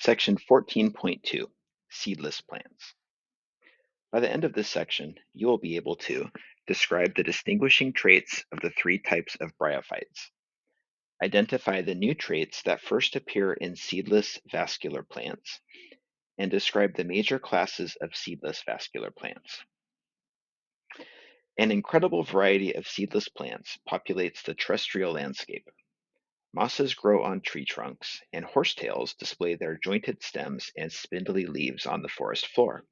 Section 14.2 Seedless Plants. By the end of this section, you will be able to describe the distinguishing traits of the three types of bryophytes, identify the new traits that first appear in seedless vascular plants, and describe the major classes of seedless vascular plants. An incredible variety of seedless plants populates the terrestrial landscape. Mosses grow on tree trunks, and horsetails display their jointed stems and spindly leaves on the forest floor.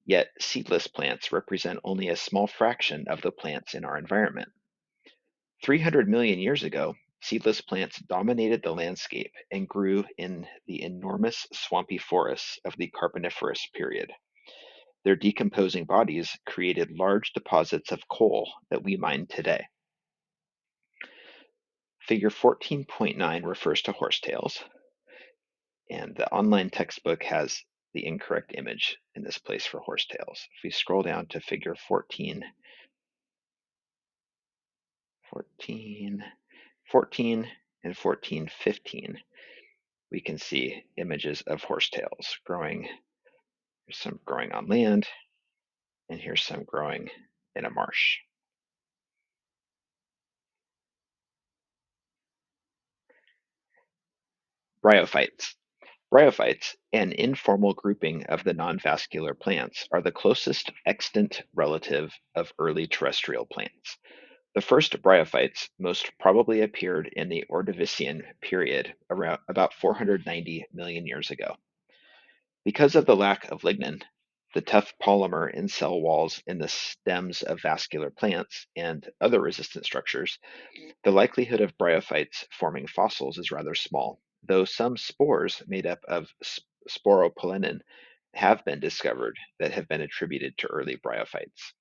Yet, seedless plants represent only a small fraction of the plants in our environment. 300 million years ago, seedless plants dominated the landscape and grew in the enormous swampy forests of the Carboniferous period. Their decomposing bodies created large deposits of coal that we mine today. Figure 14.9 refers to horsetails, and the online textbook has the incorrect image in this place for horsetails. If we scroll down to figure 14, 14, and 14.15, we can see images of horsetails growing. Here's some growing on land, and here's some growing in a marsh. Bryophytes. Bryophytes, an informal grouping of the non-vascular plants, are the closest extant relative of early terrestrial plants. The first bryophytes most probably appeared in the Ordovician period around about 490 million years ago. Because of the lack of lignin, the tough polymer in cell walls in the stems of vascular plants, and other resistant structures, the likelihood of bryophytes forming fossils is rather small, though some spores made up of sporopollenin have been discovered that have been attributed to early bryophytes.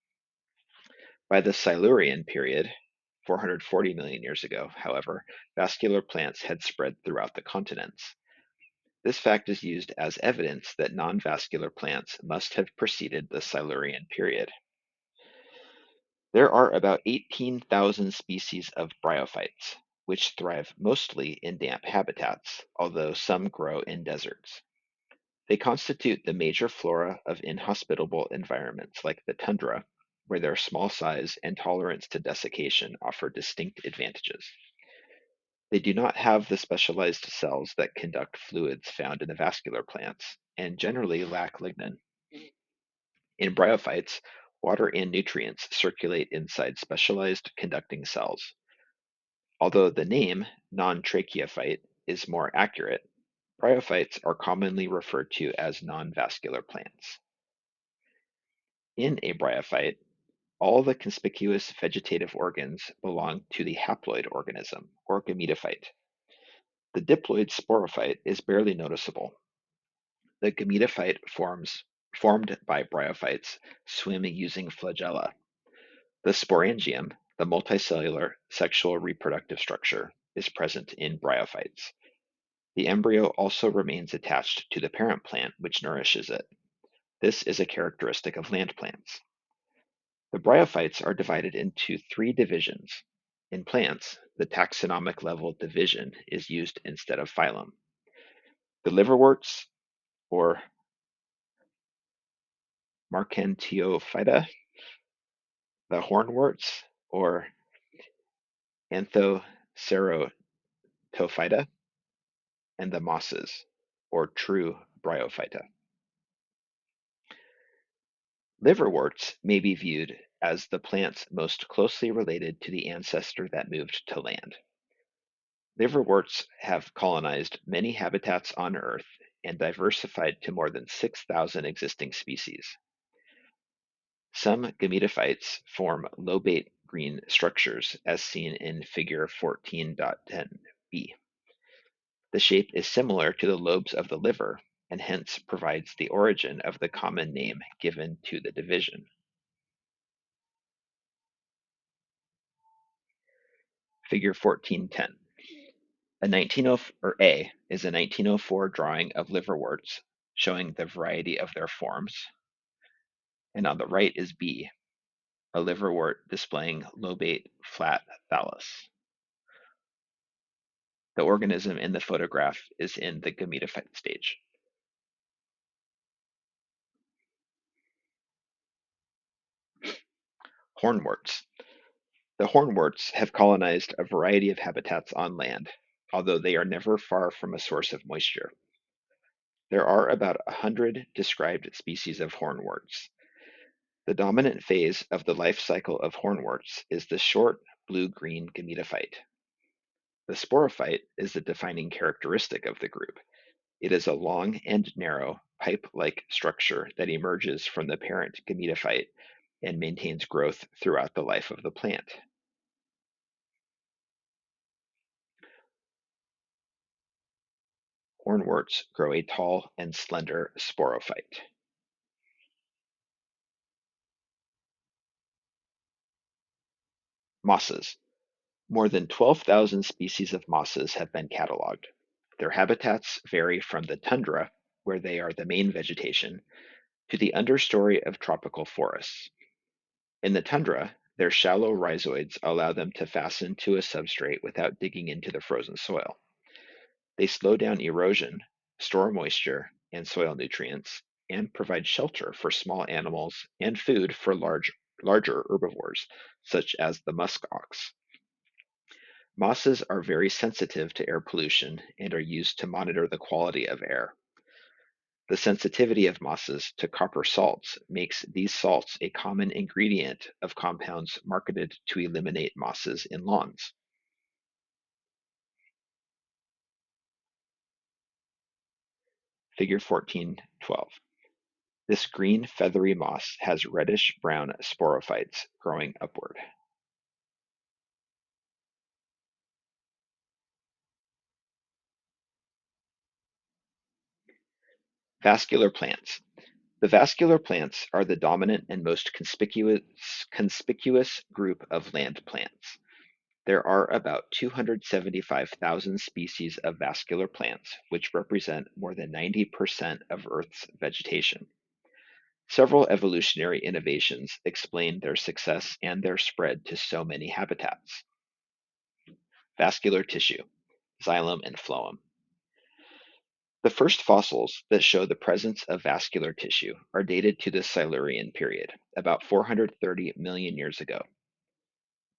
By the Silurian period, 440 million years ago, however, vascular plants had spread throughout the continents. This fact is used as evidence that non-vascular plants must have preceded the Silurian period. There are about 18,000 species of bryophytes, which thrive mostly in damp habitats, although some grow in deserts. They constitute the major flora of inhospitable environments like the tundra, where their small size and tolerance to desiccation offer distinct advantages. They do not have the specialized cells that conduct fluids found in the vascular plants, and generally lack lignin. In bryophytes, water and nutrients circulate inside specialized conducting cells. Although the name, non-tracheophyte, is more accurate, bryophytes are commonly referred to as non-vascular plants. In a bryophyte, all the conspicuous vegetative organs belong to the haploid organism, or gametophyte. The diploid sporophyte is barely noticeable. The gametophyte formed by bryophytes swim using flagella. The sporangium, the multicellular sexual reproductive structure, is present in bryophytes. The embryo also remains attached to the parent plant which nourishes it. This is a characteristic of land plants. The bryophytes are divided into three divisions. In plants, the taxonomic level division is used instead of phylum. The liverworts, or Marchantiophyta, the hornworts, or Anthoceratophyta, and the mosses, or true bryophyta. Liverworts may be viewed as the plants most closely related to the ancestor that moved to land. Liverworts have colonized many habitats on Earth and diversified to more than 6,000 existing species. Some gametophytes form lobate green structures, as seen in Figure 14.10b. The shape is similar to the lobes of the liver, and hence provides the origin of the common name given to the division. Figure 14.10. A is a 1904 drawing of liverworts showing the variety of their forms, and on the right is B, a liverwort displaying lobate flat thallus. The organism in the photograph is in the gametophyte stage. Hornworts. The hornworts have colonized a variety of habitats on land, although they are never far from a source of moisture. There are about 100 described species of hornworts. The dominant phase of the life cycle of hornworts is the short blue-green gametophyte. The sporophyte is the defining characteristic of the group. It is a long and narrow, pipe-like structure that emerges from the parent gametophyte and maintains growth throughout the life of the plant. Hornworts grow a tall and slender sporophyte. Mosses. More than 12,000 species of mosses have been cataloged. Their habitats vary from the tundra, where they are the main vegetation, to the understory of tropical forests. In the tundra, their shallow rhizoids allow them to fasten to a substrate without digging into the frozen soil. They slow down erosion, store moisture and soil nutrients, and provide shelter for small animals and food for larger herbivores, such as the musk ox. Mosses are very sensitive to air pollution and are used to monitor the quality of air. The sensitivity of mosses to copper salts makes these salts a common ingredient of compounds marketed to eliminate mosses in lawns. Figure 14.12. This green feathery moss has reddish-brown sporophytes growing upward. Vascular plants. The vascular plants are the dominant and most conspicuous group of land plants. There are about 275,000 species of vascular plants, which represent more than 90% of Earth's vegetation. Several evolutionary innovations explain their success and their spread to so many habitats. Vascular tissue, xylem and phloem. The first fossils that show the presence of vascular tissue are dated to the Silurian period, about 430 million years ago.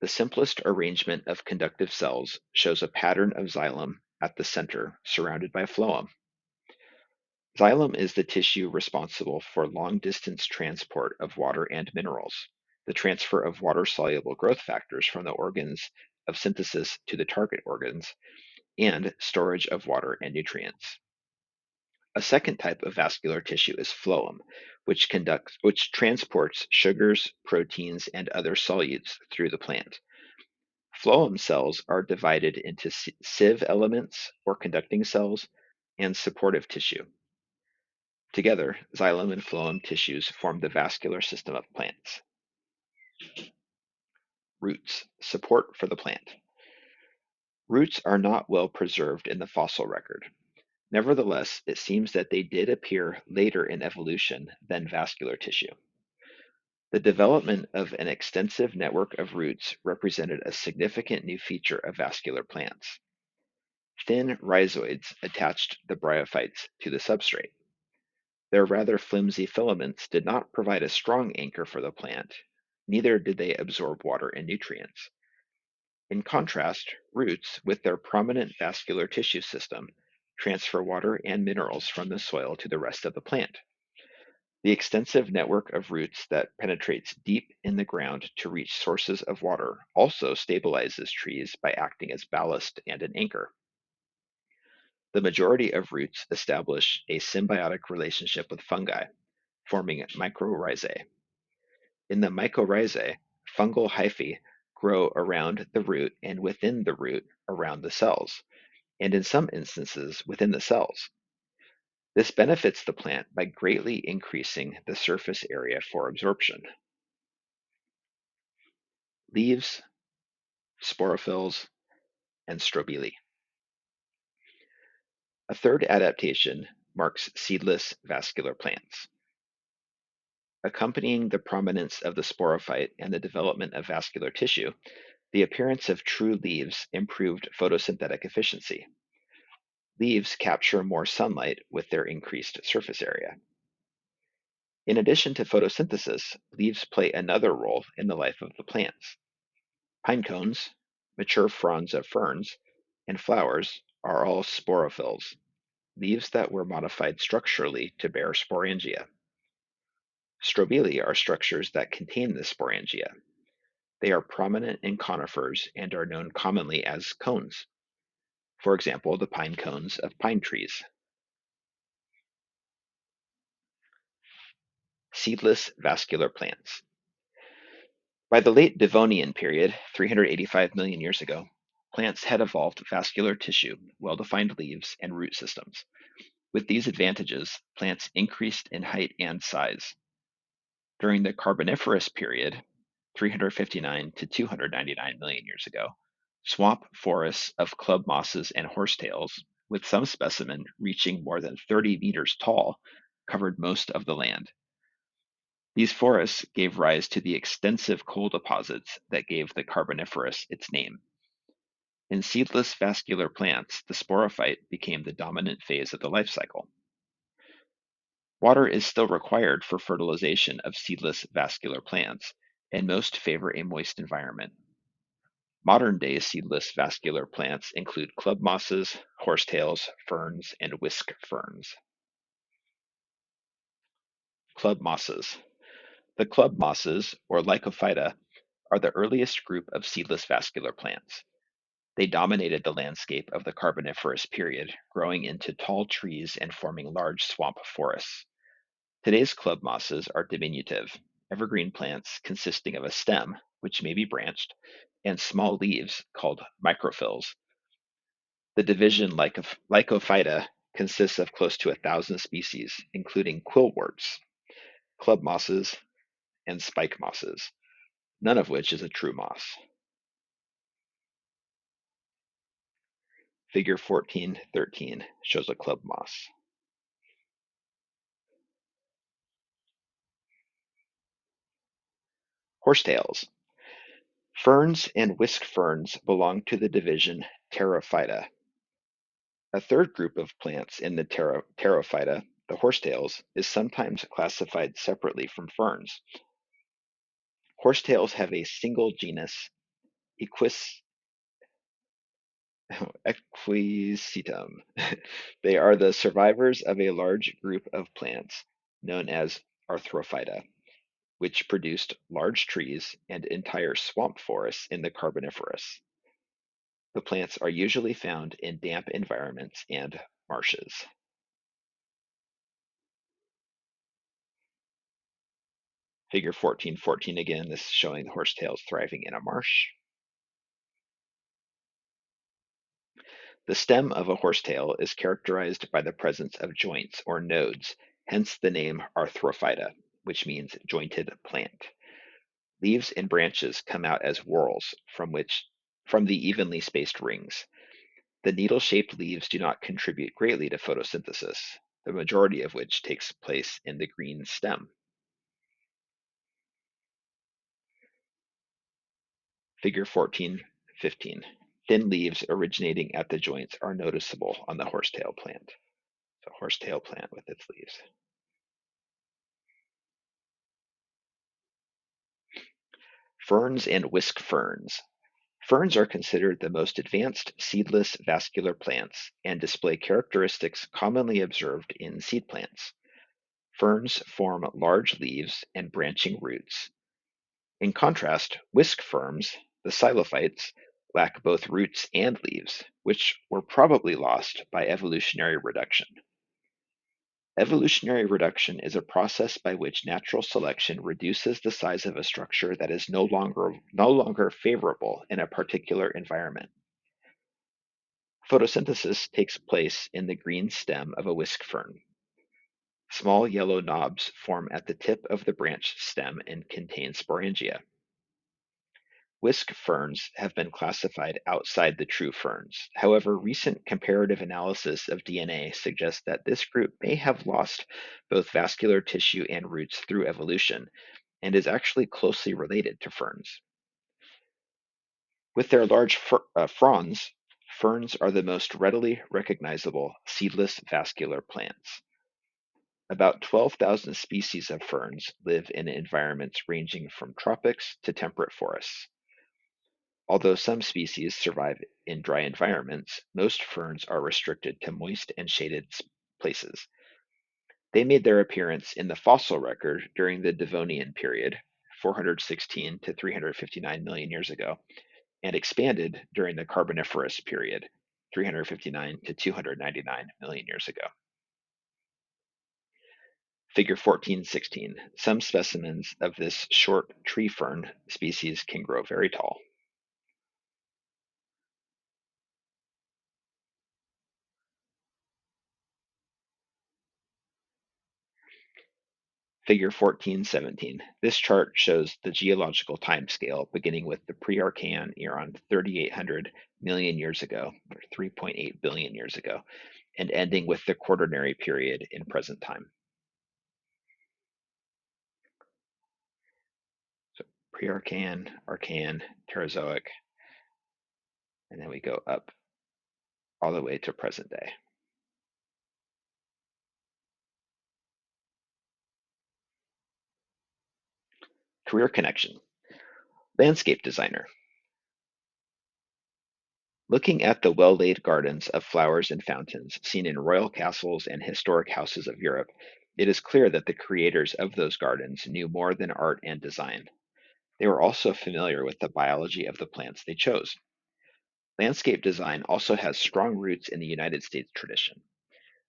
The simplest arrangement of conductive cells shows a pattern of xylem at the center, surrounded by phloem. Xylem is the tissue responsible for long-distance transport of water and minerals, the transfer of water-soluble growth factors from the organs of synthesis to the target organs, and storage of water and nutrients. A second type of vascular tissue is phloem, which transports sugars, proteins, and other solutes through the plant. Phloem cells are divided into sieve elements, or conducting cells, and supportive tissue. Together, xylem and phloem tissues form the vascular system of plants. Roots, support for the plant. Roots are not well preserved in the fossil record. Nevertheless, it seems that they did appear later in evolution than vascular tissue. The development of an extensive network of roots represented a significant new feature of vascular plants. Thin rhizoids attached the bryophytes to the substrate. Their rather flimsy filaments did not provide a strong anchor for the plant, neither did they absorb water and nutrients. In contrast, roots, with their prominent vascular tissue system, transfer water and minerals from the soil to the rest of the plant. The extensive network of roots that penetrates deep in the ground to reach sources of water also stabilizes trees by acting as ballast and an anchor. The majority of roots establish a symbiotic relationship with fungi, forming mycorrhizae. In the mycorrhizae, fungal hyphae grow around the root and within the root around the cells, and in some instances within the cells. This benefits the plant by greatly increasing the surface area for absorption. Leaves, sporophylls, and strobili. A third adaptation marks seedless vascular plants. Accompanying the prominence of the sporophyte and the development of vascular tissue, The appearance of true leaves improved photosynthetic efficiency. Leaves capture more sunlight with their increased surface area. In addition to photosynthesis, leaves play another role in the life of the plants. Pine cones, mature fronds of ferns, and flowers are all sporophylls, leaves that were modified structurally to bear sporangia. Strobili are structures that contain the sporangia. They are prominent in conifers and are known commonly as cones. For example, the pine cones of pine trees. Seedless vascular plants. By the late Devonian period, 385 million years ago, plants had evolved vascular tissue, well-defined leaves, and root systems. With these advantages, plants increased in height and size. During the Carboniferous period, 359 to 299 million years ago, swamp forests of club mosses and horsetails, with some specimen reaching more than 30 meters tall, covered most of the land. These forests gave rise to the extensive coal deposits that gave the Carboniferous its name. In seedless vascular plants, the sporophyte became the dominant phase of the life cycle. Water is still required for fertilization of seedless vascular plants, and most favor a moist environment. Modern-day seedless vascular plants include club mosses, horsetails, ferns, and whisk ferns. Club mosses. The club mosses, or Lycophyta, are the earliest group of seedless vascular plants. They dominated the landscape of the Carboniferous period, growing into tall trees and forming large swamp forests. Today's club mosses are diminutive, evergreen plants consisting of a stem, which may be branched, and small leaves called microphylls. The division Lycophyta consists of close to 1,000 species, including quillworts, club mosses, and spike mosses, none of which is a true moss. Figure 14.13 shows a club moss. Horsetails. Ferns and whisk ferns belong to the division Pterophyta. A third group of plants in the Pterophyta, the horsetails, is sometimes classified separately from ferns. Horsetails have a single genus, Equus Equisetum. They are the survivors of a large group of plants known as Arthrophyta, which produced large trees and entire swamp forests in the Carboniferous. The plants are usually found in damp environments and marshes. Figure 14.14 again, this is showing the horsetails thriving in a marsh. The stem of a horsetail is characterized by the presence of joints or nodes, hence the name Arthrophyta, which means jointed plant. Leaves and branches come out as whorls from the evenly spaced rings. The needle-shaped leaves do not contribute greatly to photosynthesis, the majority of which takes place in the green stem. Figure 14.15. Thin leaves originating at the joints are noticeable on the horsetail plant. So horsetail plant with its leaves. Ferns and whisk ferns. Ferns are considered the most advanced seedless vascular plants and display characteristics commonly observed in seed plants. Ferns form large leaves and branching roots. In contrast, whisk ferns, the xylophytes, lack both roots and leaves, which were probably lost by evolutionary reduction. Evolutionary reduction is a process by which natural selection reduces the size of a structure that is no longer favorable in a particular environment. Photosynthesis takes place in the green stem of a whisk fern. Small yellow knobs form at the tip of the branched stem and contain sporangia. Whisk ferns have been classified outside the true ferns. However, recent comparative analysis of DNA suggests that this group may have lost both vascular tissue and roots through evolution, and is actually closely related to ferns. With their large fronds, ferns are the most readily recognizable seedless vascular plants. About 12,000 species of ferns live in environments ranging from tropics to temperate forests. Although some species survive in dry environments, most ferns are restricted to moist and shaded places. They made their appearance in the fossil record during the Devonian period, 416 to 359 million years ago, and expanded during the Carboniferous period, 359 to 299 million years ago. Figure 14.16. Some specimens of this short tree fern species can grow very tall. Figure 14.17. This chart shows the geological timescale beginning with the pre-Archean around 3,800 million years ago, or 3.8 billion years ago, and ending with the Quaternary period in present time. So pre-Archean, Archean, Terrazoic, and then we go up all the way to present day. Career connection. Landscape designer. Looking at the well-laid gardens of flowers and fountains seen in royal castles and historic houses of Europe, it is clear that the creators of those gardens knew more than art and design. They were also familiar with the biology of the plants they chose. Landscape design also has strong roots in the United States tradition.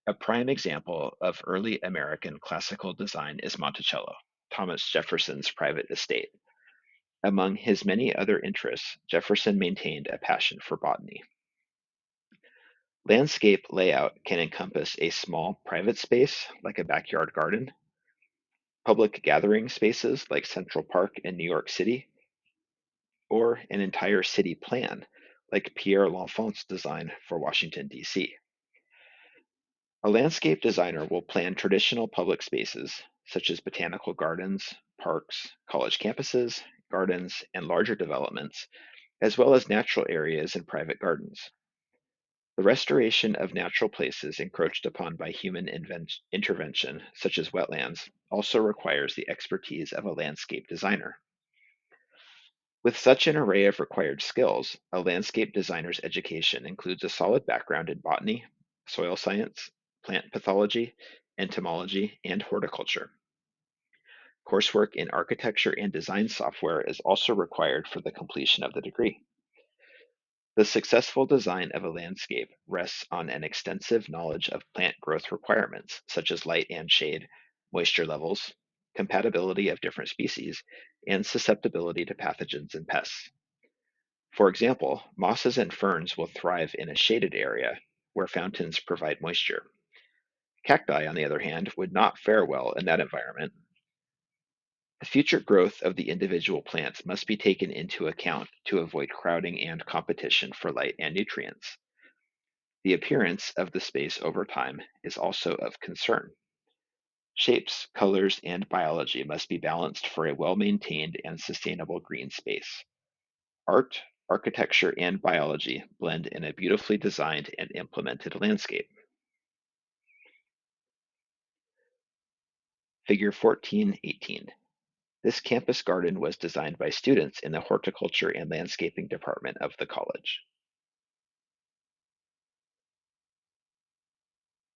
A prime example of early American classical design is Monticello, Thomas Jefferson's private estate. Among his many other interests, Jefferson maintained a passion for botany. Landscape layout can encompass a small private space, like a backyard garden, public gathering spaces like Central Park in New York City, or an entire city plan, like Pierre L'Enfant's design for Washington, D.C. A landscape designer will plan traditional public spaces, such as botanical gardens, parks, college campuses, gardens, and larger developments, as well as natural areas and private gardens. The restoration of natural places encroached upon by human intervention, such as wetlands, also requires the expertise of a landscape designer. With such an array of required skills, a landscape designer's education includes a solid background in botany, soil science, plant pathology, entomology, and horticulture. Coursework in architecture and design software is also required for the completion of the degree. The successful design of a landscape rests on an extensive knowledge of plant growth requirements, such as light and shade, moisture levels, compatibility of different species, and susceptibility to pathogens and pests. For example, mosses and ferns will thrive in a shaded area where fountains provide moisture. Cacti, on the other hand, would not fare well in that environment. The future growth of the individual plants must be taken into account to avoid crowding and competition for light and nutrients. The appearance of the space over time is also of concern. Shapes, colors, and biology must be balanced for a well-maintained and sustainable green space. Art, architecture, and biology blend in a beautifully designed and implemented landscape. Figure 14.18. This campus garden was designed by students in the horticulture and landscaping department of the college.